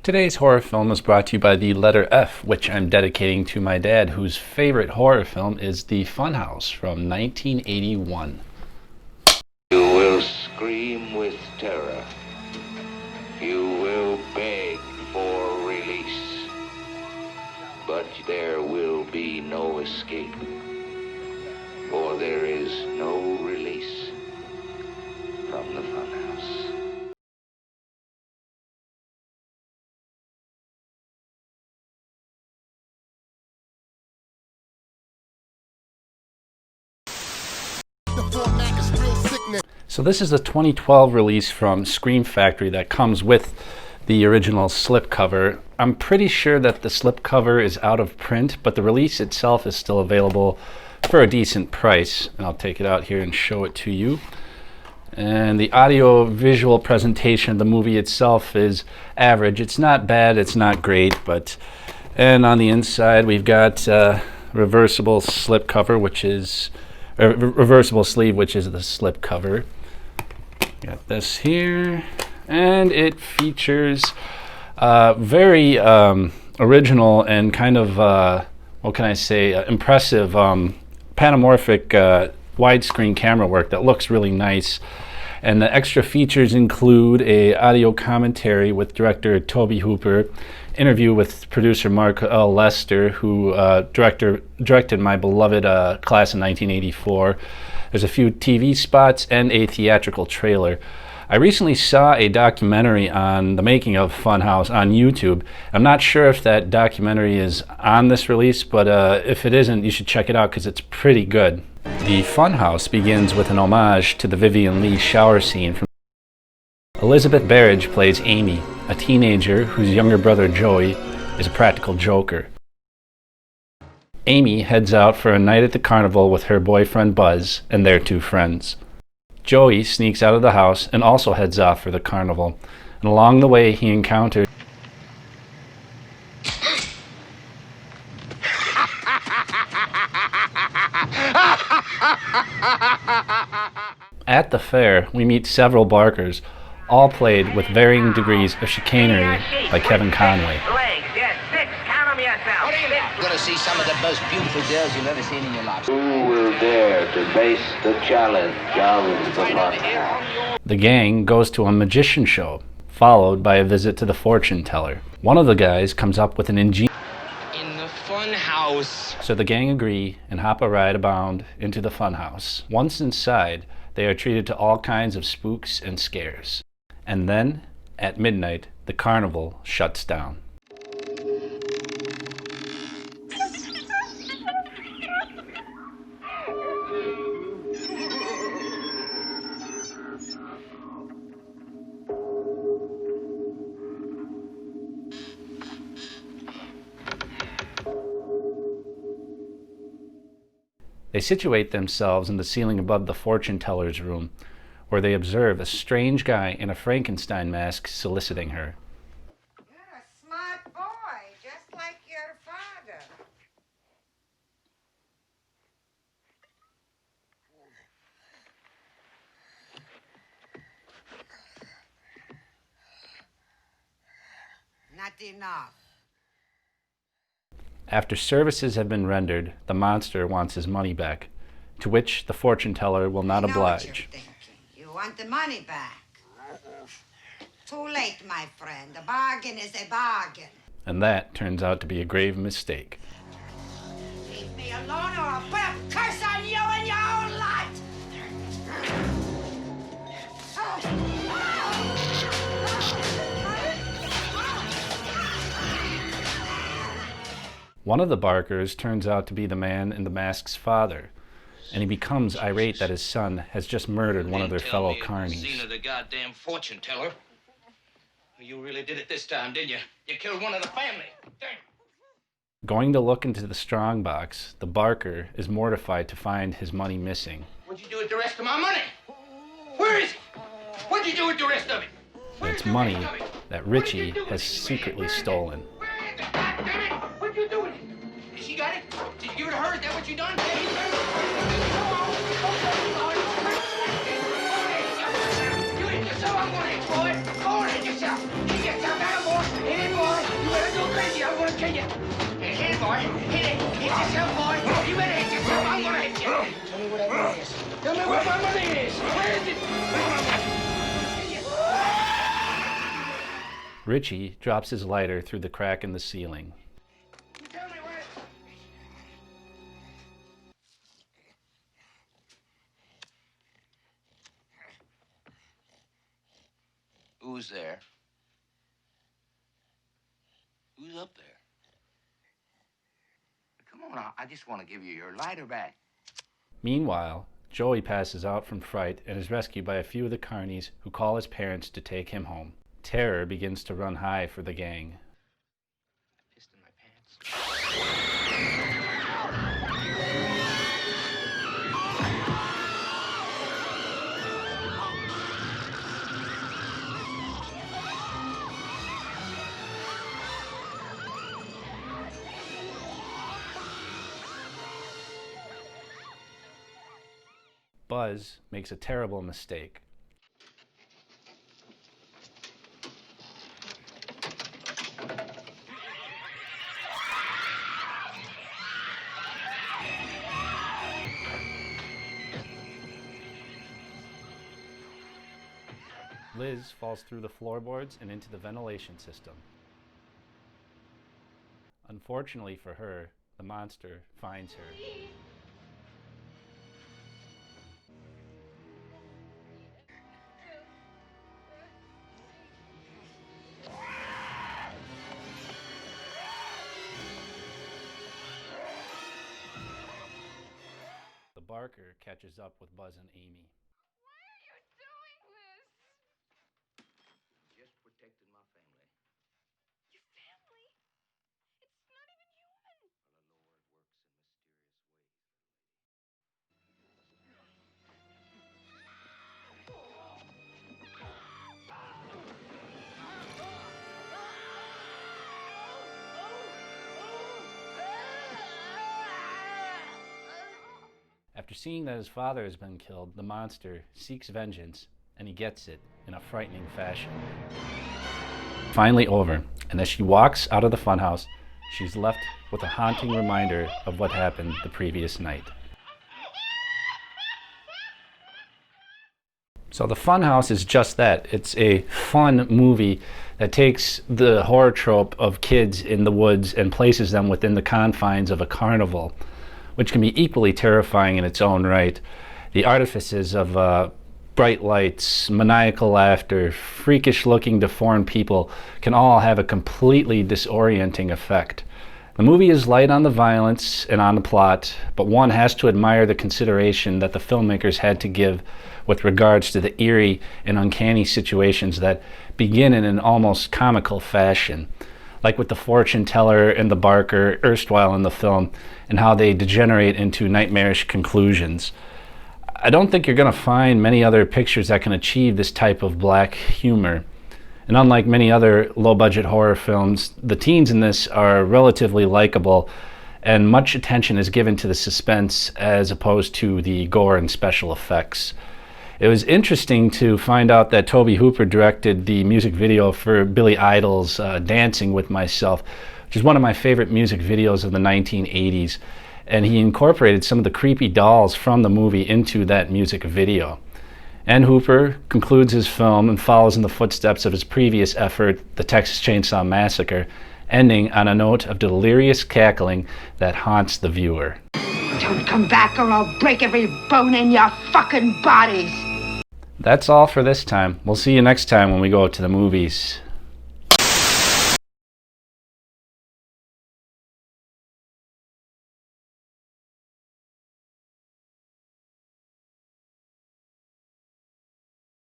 Today's horror film is brought to you by the letter F, which I'm dedicating to my dad, whose favorite horror film is The Funhouse from 1981. You will scream with terror. You will beg for release. But there will be no escape. For there is no release from the Funhouse. So this is a 2012 release from Scream Factory that comes with the original slipcover. I'm pretty sure that the slipcover is out of print, but the release itself is still available for a decent price. And I'll take it out here and show it to you. And the audio-visual presentation of the movie itself is average. It's not bad, it's not great, but... And on the inside we've got reversible slipcover, which is... reversible sleeve, which is the slipcover. Got this here, and it features very original and kind of what can I say, impressive panamorphic widescreen camera work that looks really nice. And the extra features include a audio commentary with director Toby Hooper, interview with producer Mark L. Lester, who directed my beloved Class of 1984. There's a few TV spots and a theatrical trailer. I recently saw a documentary on the making of Funhouse on YouTube. I'm not sure if that documentary is on this release, but if it isn't, you should check it out because it's pretty good. The Funhouse begins with an homage to the Vivien Leigh shower scene from Elizabeth Berridge plays Amy, a teenager whose younger brother Joey is a practical joker. Amy heads out for a night at the carnival with her boyfriend Buzz and their two friends. Joey sneaks out of the house and also heads off for the carnival. And along the way he encounters At the fair, we meet several barkers, all played with varying degrees of chicanery by Kevin Conway. You're going to see some of the most beautiful girls you've ever seen in your life. Who will dare to face the challenge of the Funhouse? The gang goes to a magician show, followed by a visit to the fortune teller. One of the guys comes up with an ingenious In the Funhouse. So the gang agree and hop a ride abound into the Funhouse. Once inside, they are treated to all kinds of spooks and scares. And then, at midnight, the carnival shuts down. They situate themselves in the ceiling above the fortune teller's room, where they observe a strange guy in a Frankenstein mask soliciting her. You're a smart boy, just like your father. Not enough. After services have been rendered, the monster wants his money back, to which the fortune teller will not I know what you're oblige. thinking. You want the money back. Too late, my friend. A bargain is a bargain. And that turns out to be a grave mistake. Leave me alone or I'll put a curse on you and your own lot. One of the barkers turns out to be the man in the mask's father, and he becomes irate that his son has just murdered one of their fellow carnies. Xena, the goddamn fortune teller. You really did it this time, didn't you? You killed one of the family. Damn. Going to look into the strong box, the barker is mortified to find his money missing. What'd you do with the rest of my money? Where is it? What'd you do with the rest of it? It's money that Richie has secretly stolen. Where is it? God damn it! What'd you do with it? She got it? Did you give it to her? Is that what you done? You hit yourself. I'm gonna hit, boy. Go on, hit yourself. Hit yourself. That more. Hit it more. tell you. Hit it, boy. Hit it. Hit yourself, boy. You better hit yourself. I'm gonna hit you. Tell me where that money is. Tell me where my money is. Where is it? Richie drops his lighter through the crack in the ceiling. Tell me where. Who's there? Who's up there? Come on now, I just want to give you your lighter back. Meanwhile, Joey passes out from fright and is rescued by a few of the carnies who call his parents to take him home. Terror begins to run high for the gang. I pissed in my pants. Buzz makes a terrible mistake. Liz falls through the floorboards and into the ventilation system. Unfortunately for her, the monster finds her. The Barker catches up with Buzz and Amy. Why are you doing this? Just protecting my family. Your family? It's not even human. Well, the Lord works in mysterious ways. After seeing that his father has been killed, the monster seeks vengeance, and he gets it in a frightening fashion. Finally over, and as she walks out of the funhouse, she's left with a haunting reminder of what happened the previous night. So the Funhouse is just that. It's a fun movie that takes the horror trope of kids in the woods and places them within the confines of a carnival, which can be equally terrifying in its own right. The artifices of bright lights, maniacal laughter, freakish-looking deformed people can all have a completely disorienting effect. The movie is light on the violence and on the plot, but one has to admire the consideration that the filmmakers had to give with regards to the eerie and uncanny situations that begin in an almost comical fashion, like with the fortune teller and the Barker erstwhile in the film, and how they degenerate into nightmarish conclusions. I don't think you're going to find many other pictures that can achieve this type of black humor. And unlike many other low-budget horror films, the teens in this are relatively likable, and much attention is given to the suspense as opposed to the gore and special effects. It was interesting to find out that Tobe Hooper directed the music video for Billy Idol's Dancing with Myself, which is one of my favorite music videos of the 1980s, and he incorporated some of the creepy dolls from the movie into that music video. And Hooper concludes his film and follows in the footsteps of his previous effort, The Texas Chainsaw Massacre, ending on a note of delirious cackling that haunts the viewer. Don't come back or I'll break every bone in your fucking bodies. That's all for this time. We'll see you next time when we go to the movies.